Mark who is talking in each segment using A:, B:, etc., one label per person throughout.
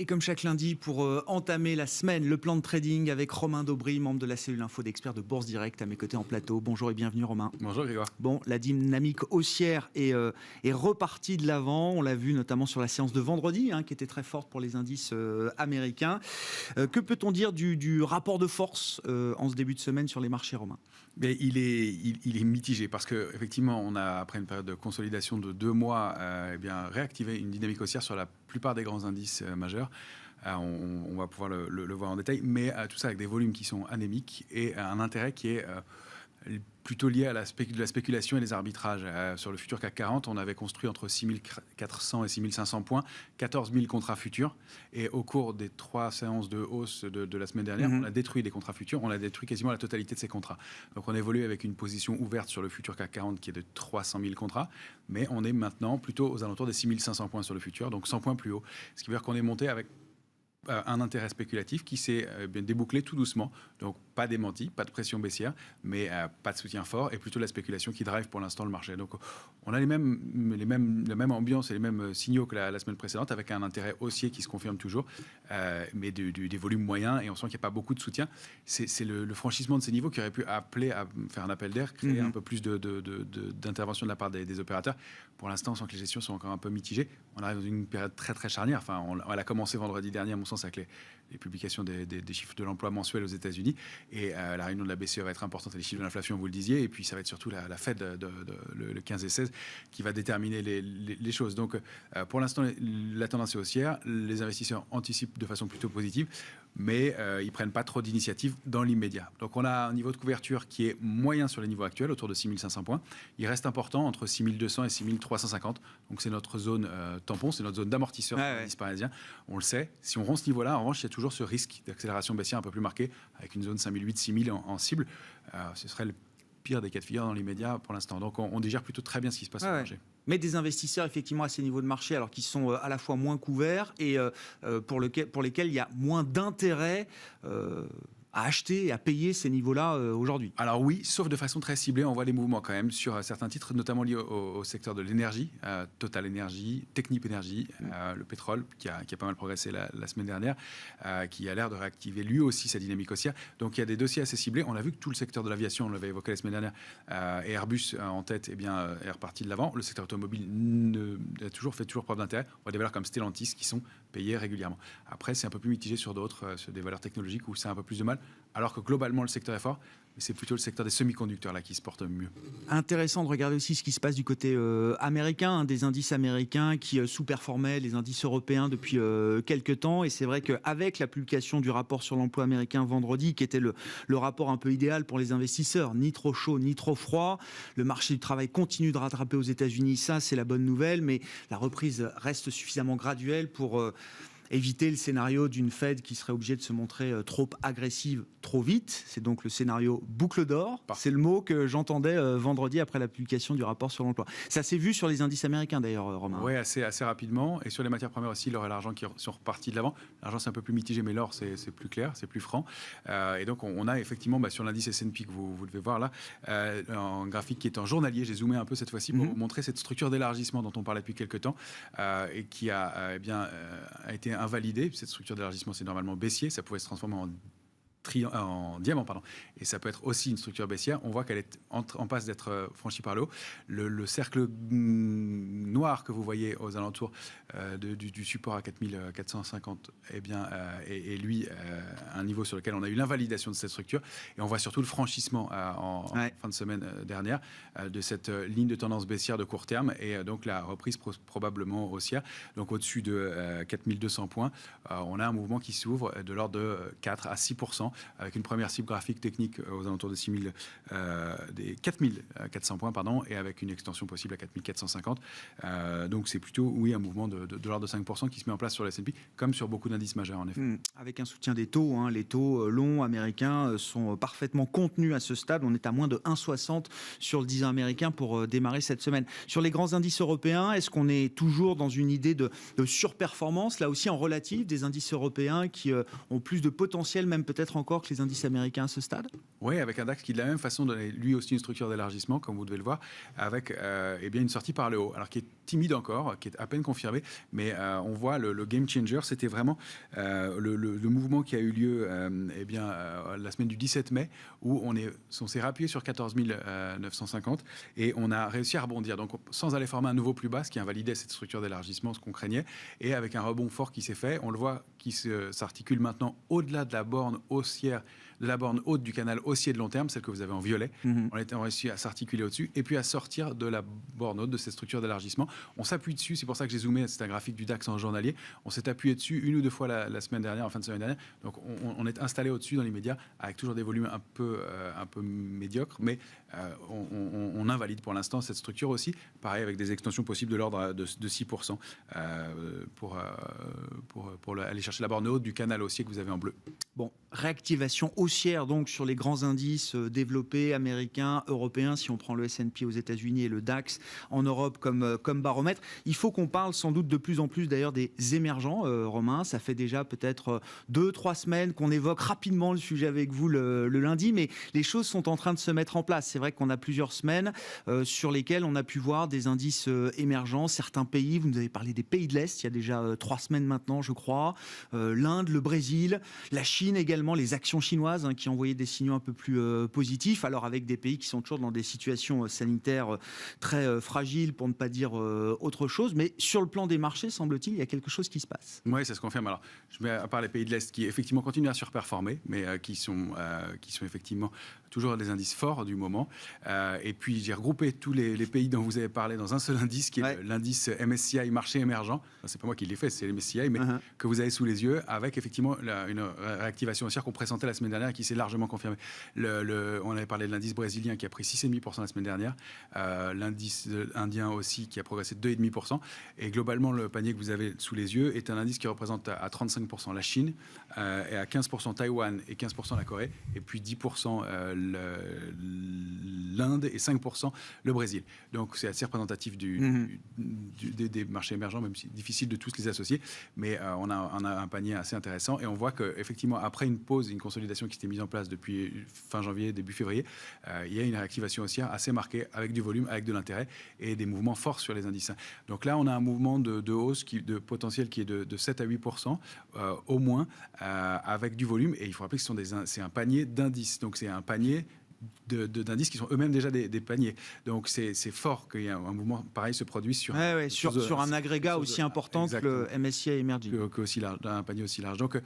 A: Et comme chaque lundi, pour entamer la semaine, le plan de trading avec Romain Daubry, membre de la cellule info d'experts de Bourse Direct, à mes côtés en plateau. Bonjour et bienvenue Romain.
B: Bonjour Grégoire.
A: Bon, la dynamique haussière est repartie de l'avant. On l'a vu notamment sur la séance de vendredi, qui était très forte pour les indices américains. Que peut-on dire du rapport de force en ce début de semaine sur les marchés, Romain ?
B: Mais il est mitigé parce qu'effectivement, on a, après une période de consolidation de 2 mois, réactivé une dynamique haussière sur la plupart des grands indices majeurs. On va pouvoir le voir en détail, mais tout ça avec des volumes qui sont anémiques et un intérêt qui est plutôt lié à la spéculation et les arbitrages. Sur le futur CAC 40, on avait construit entre 6400 et 6500 points, 14 000 contrats futurs. Et au cours des 3 séances de hausse de la semaine dernière, on a détruit des contrats futurs. On a détruit quasiment la totalité de ces contrats. Donc on évolue avec une position ouverte sur le futur CAC 40 qui est de 300 000 contrats. Mais on est maintenant plutôt aux alentours des 6500 points sur le futur, donc 100 points plus haut. Ce qui veut dire qu'on est monté avec un intérêt spéculatif qui s'est débouclé tout doucement. Donc pas démenti, pas de pression baissière, mais pas de soutien fort et plutôt la spéculation qui drive pour l'instant le marché. Donc on a la même ambiance et les mêmes signaux que la semaine précédente, avec un intérêt haussier qui se confirme toujours, mais des volumes moyens, et on sent qu'il n'y a pas beaucoup de soutien. C'est le franchissement de ces niveaux qui aurait pu appeler à faire un appel d'air, créer un peu plus d'intervention de la part des opérateurs. Pour l'instant, on sent que les gestions sont encore un peu mitigées. On arrive dans une période très très charnière. Enfin, elle a commencé vendredi dernier, à mon sens, avec les publications des chiffres de l'emploi mensuels aux États-Unis. Et la réunion de la BCE va être importante, et les chiffres de l'inflation, vous le disiez. Et puis, ça va être surtout la Fed le 15 et 16 qui va déterminer les choses. Donc, pour l'instant, la tendance est haussière. Les investisseurs anticipent de façon plutôt positive, mais ils ne prennent pas trop d'initiatives dans l'immédiat. Donc, on a un niveau de couverture qui est moyen sur les niveaux actuels, autour de 6500 points. Il reste important entre 6200 et 6350. Donc, c'est notre zone tampon, c'est notre zone d'amortisseur sur l'indice parisien. On le sait. Si on rompt ce niveau-là, en revanche, il y a toujours ce risque d'accélération baissière un peu plus marqué, avec une zone 5008-6000 en cible. Ce serait le pire des cas de figure dans l'immédiat pour l'instant. Donc on digère plutôt très bien ce qui se passe sur le marché.
A: Mais des investisseurs effectivement à ces niveaux de marché, alors qu'ils sont à la fois moins couverts et pour lesquels il y a moins d'intérêt à acheter et à payer ces niveaux-là aujourd'hui.
B: Alors oui, sauf de façon très ciblée, on voit des mouvements quand même sur certains titres, notamment liés au secteur de l'énergie, Total Energy, Technip Energy, le pétrole, qui a pas mal progressé la semaine dernière, qui a l'air de réactiver lui aussi sa dynamique haussière. Donc il y a des dossiers assez ciblés. On a vu que tout le secteur de l'aviation, on l'avait évoqué la semaine dernière, et Airbus en tête, est reparti de l'avant. Le secteur automobile fait toujours preuve d'intérêt. On voit des valeurs comme Stellantis qui sont payées régulièrement. Après, c'est un peu plus mitigé sur d'autres, sur des valeurs technologiques où c'est un peu plus de mal. Alors que globalement, le secteur est fort, mais c'est plutôt le secteur des semi-conducteurs là qui se porte mieux. Intéressant
A: de regarder aussi ce qui se passe du côté américain, des indices américains qui sous-performaient les indices européens depuis quelques temps. Et c'est vrai qu'avec la publication du rapport sur l'emploi américain vendredi, qui était le rapport un peu idéal pour les investisseurs, ni trop chaud, ni trop froid, le marché du travail continue de rattraper aux États-Unis. Ça, c'est la bonne nouvelle, mais la reprise reste suffisamment graduelle pour éviter le scénario d'une Fed qui serait obligée de se montrer trop agressive trop vite. C'est donc le scénario boucle d'or. C'est le mot que j'entendais vendredi après la publication du rapport sur l'emploi. Ça s'est vu sur les indices américains d'ailleurs, Romain.
B: Oui, assez rapidement. Et sur les matières premières aussi, l'or et l'argent qui sont repartis de l'avant. L'argent, c'est un peu plus mitigé, mais l'or, c'est plus clair, c'est plus franc. Et donc, on a effectivement sur l'indice S&P que vous devez voir là, un graphique qui est en journalier. J'ai zoomé un peu cette fois-ci pour vous montrer cette structure d'élargissement dont on parlait depuis quelques temps et qui a été invalidée. Cette structure d'élargissement, c'est normalement baissier. Ça pouvait se transformer en diamant, et ça peut être aussi une structure baissière. On voit qu'elle est en passe d'être franchie par le haut. Le cercle noir que vous voyez aux alentours du support à 4450 est lui un niveau sur lequel on a eu l'invalidation de cette structure, et on voit surtout le franchissement en fin de semaine dernière de cette ligne de tendance baissière de court terme, et donc la reprise probablement haussière. Donc au-dessus de 4200 points, on a un mouvement qui s'ouvre de l'ordre de 4 à 6%, avec une première cible graphique technique aux alentours de 4400 points, et avec une extension possible à 4450. Donc c'est plutôt, un mouvement de l'ordre de 5% qui se met en place sur le S&P, comme sur beaucoup d'indices majeurs, en effet.
A: Avec un soutien des taux, les taux longs américains sont parfaitement contenus à ce stade. On est à moins de 1,60 sur le 10 ans américain pour démarrer cette semaine. Sur les grands indices européens, est-ce qu'on est toujours dans une idée de surperformance, là aussi en relatif, des indices européens qui ont plus de potentiel, même peut-être en encore que les indices américains à ce stade?
B: Oui, avec un DAX qui de la même façon donne lui aussi une structure d'élargissement, comme vous devez le voir, avec une sortie par le haut, alors qui est timide encore, qui est à peine confirmée, mais on voit le game changer, c'était vraiment le mouvement qui a eu lieu la semaine du 17 mai, où on s'est rappuyé sur 14 950 et on a réussi à rebondir, donc sans aller former un nouveau plus bas, ce qui invalidait cette structure d'élargissement, ce qu'on craignait, et avec un rebond fort qui s'est fait, on le voit qui s'articule maintenant au-delà de la borne haussière, de la borne haute du canal haussier de long terme, celle que vous avez en violet. On a réussi à s'articuler au-dessus et puis à sortir de la borne haute de cette structure d'élargissement. On s'appuie dessus, c'est pour ça que j'ai zoomé, c'est un graphique du DAX en journalier. On s'est appuyé dessus une ou deux fois la semaine dernière, en fin de semaine dernière. Donc on est installé au-dessus dans l'immédiat avec toujours des volumes un peu médiocres, mais on invalide pour l'instant cette structure aussi. Pareil avec des extensions possibles de l'ordre de 6% pour aller chercher la borne haute du canal haussier que vous avez en bleu.
A: Bon, réactivation haussière donc sur les grands indices développés, américains, européens, si on prend le S&P aux États-Unis et le DAX en Europe comme baromètre. Il faut qu'on parle sans doute de plus en plus d'ailleurs des émergents, Romain. Ça fait déjà peut-être 2-3 semaines qu'on évoque rapidement le sujet avec vous le lundi, mais les choses sont en train de se mettre en place. C'est vrai qu'on a plusieurs semaines sur lesquelles on a pu voir des indices émergents. Certains pays, vous nous avez parlé des pays de l'Est, il y a déjà 3 semaines maintenant, je crois. L'Inde, le Brésil, la Chine également, les actions chinoises qui envoyaient des signaux un peu plus positifs, alors avec des pays qui sont toujours dans des situations sanitaires très fragiles, pour ne pas dire autre chose. Mais sur le plan des marchés, semble-t-il, il y a quelque chose qui se passe.
B: Oui, ça se confirme. Alors, je mets à part les pays de l'Est qui effectivement continuent à surperformer, mais qui sont effectivement toujours des indices forts du moment. Et puis, j'ai regroupé tous les pays dont vous avez parlé dans un seul indice, qui est l'indice MSCI marché émergent. C'est pas moi qui l'ai fait, c'est le MSCI, mais que vous avez sous les yeux, avec effectivement une réactivation haussière qu'on présentait la semaine dernière et qui s'est largement confirmée. On avait parlé de l'indice brésilien qui a pris 6,5% la semaine dernière, l'indice indien aussi qui a progressé de 2,5%. Et globalement, le panier que vous avez sous les yeux est un indice qui représente à 35% la Chine, et à 15% Taïwan et 15% la Corée, et puis 10% l'Inde et 5% le Brésil. Donc c'est assez représentatif des marchés émergents, même si c'est difficile de tous les associer, mais on a un panier assez intéressant et on voit qu'effectivement après une pause, une consolidation qui s'était mise en place depuis fin janvier, début février, il y a une réactivation haussière assez marquée avec du volume, avec de l'intérêt et des mouvements forts sur les indices. Donc là on a un mouvement de hausse de potentiel qui est de 7 à 8% au moins, avec du volume, et il faut rappeler que c'est un panier d'indices, donc c'est un panier d'indices qui sont eux-mêmes déjà des paniers. Donc c'est fort qu'il y ait un mouvement pareil se produise sur
A: un agrégat aussi important que le MSCI Emerging.
B: Un panier aussi large. Donc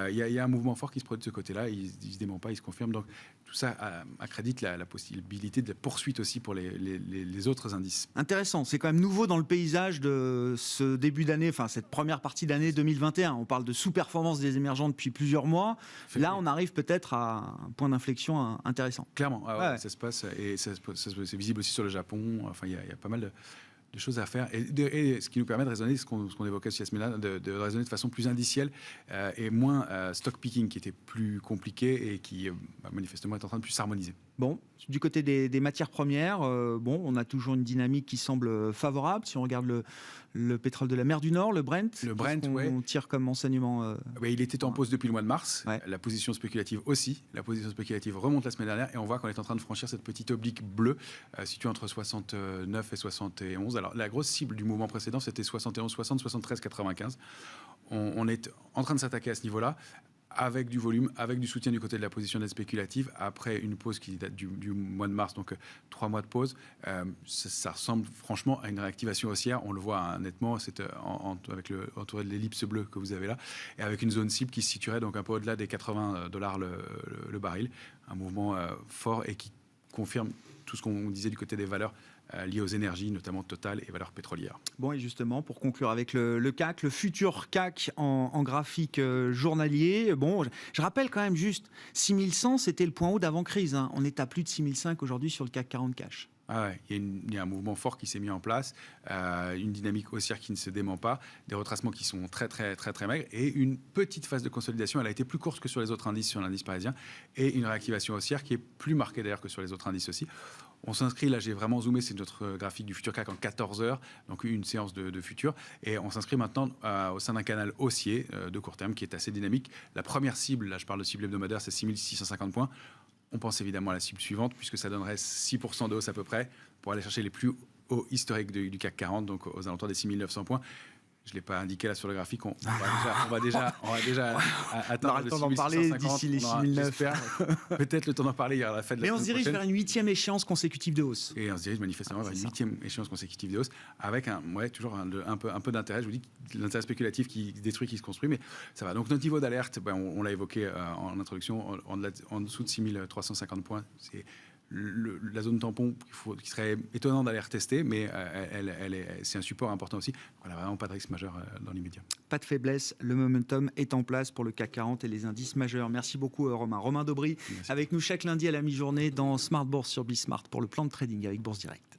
B: il y a un mouvement fort qui se produit de ce côté-là, il ne se dément pas, il se confirme. Donc tout ça accrédite la possibilité de poursuite aussi pour les autres indices.
A: Intéressant, c'est quand même nouveau dans le paysage de ce début d'année, enfin cette première partie d'année 2021. On parle de sous-performance des émergents depuis plusieurs mois. Là, on arrive peut-être à un point d'inflexion intéressant.
B: Clairement, ça se passe, et c'est visible aussi sur le Japon. Enfin, il y a pas mal de choses à faire, et ce qui nous permet de raisonner, ce qu'on évoquait aussi la semaine dernière, de raisonner de façon plus indicielle et moins stock picking, qui était plus compliqué et qui manifestement est en train de plus s'harmoniser.
A: Bon, du côté des matières premières, on a toujours une dynamique qui semble favorable. Si on regarde le pétrole de la mer du Nord, le Brent, on tire comme enseignement.
B: Il était en pause depuis le mois de mars. La position spéculative aussi. La position spéculative remonte la semaine dernière et on voit qu'on est en train de franchir cette petite oblique bleue située entre 69 et 71. Alors la grosse cible du mouvement précédent, c'était 71, 60, 73, 95. On est en train de s'attaquer à ce niveau-là, avec du volume, avec du soutien du côté de la position d'aide spéculative, après une pause qui date du mois de mars, donc 3 mois de pause. Ça ressemble franchement à une réactivation haussière, on le voit nettement, c'est avec entouré de l'ellipse bleue que vous avez là, et avec une zone cible qui se situerait donc un peu au-delà des $80 le baril, un mouvement fort et qui confirme tout ce qu'on disait du côté des valeurs liées aux énergies, notamment Total et valeurs pétrolières.
A: Bon, et justement, pour conclure avec le CAC, le futur CAC en graphique journalier, je rappelle quand même juste, 6100, c'était le point haut d'avant-crise. On est à plus de 6005 aujourd'hui sur le CAC 40 cash.
B: Il y a un mouvement fort qui s'est mis en place, une dynamique haussière qui ne se dément pas, des retracements qui sont très très très très maigres et une petite phase de consolidation. Elle a été plus courte que sur les autres indices, sur l'indice parisien, et une réactivation haussière qui est plus marquée d'ailleurs que sur les autres indices aussi. On s'inscrit, là j'ai vraiment zoomé, c'est notre graphique du futur CAC en 14 heures, donc une séance de futur. Et on s'inscrit maintenant au sein d'un canal haussier de court terme qui est assez dynamique. La première cible, là je parle de cible hebdomadaire, c'est 6650 points. On pense évidemment à la cible suivante, puisque ça donnerait 6% de hausse à peu près, pour aller chercher les plus hauts historiques du CAC 40, donc aux alentours des 6900 points. Je ne l'ai pas indiqué là sur le graphique. On va déjà atteindre le 6550.
A: On aura le temps d'en parler d'ici les 6009.
B: Peut-être le temps d'en parler. Il y aura la Fed
A: Mais on se dirige vers une 8e échéance consécutive de hausse.
B: Et on se dirige manifestement vers une 8e échéance consécutive de hausse, avec toujours un peu d'intérêt. Je vous dis l'intérêt spéculatif qui se détruit, qui se construit, mais ça va. Donc notre niveau d'alerte, on l'a évoqué en introduction, en dessous de 6350 points. C'est la zone tampon qui serait étonnant d'aller retester, mais c'est un support important aussi. On n'a vraiment pas de risque majeur dans l'immédiat.
A: Pas de faiblesse, le momentum est en place pour le CAC 40 et les indices majeurs. Merci beaucoup Romain. Romain Daubry, avec nous chaque lundi à la mi-journée dans Smart Bourse sur Bismart pour le plan de trading avec Bourse Direct.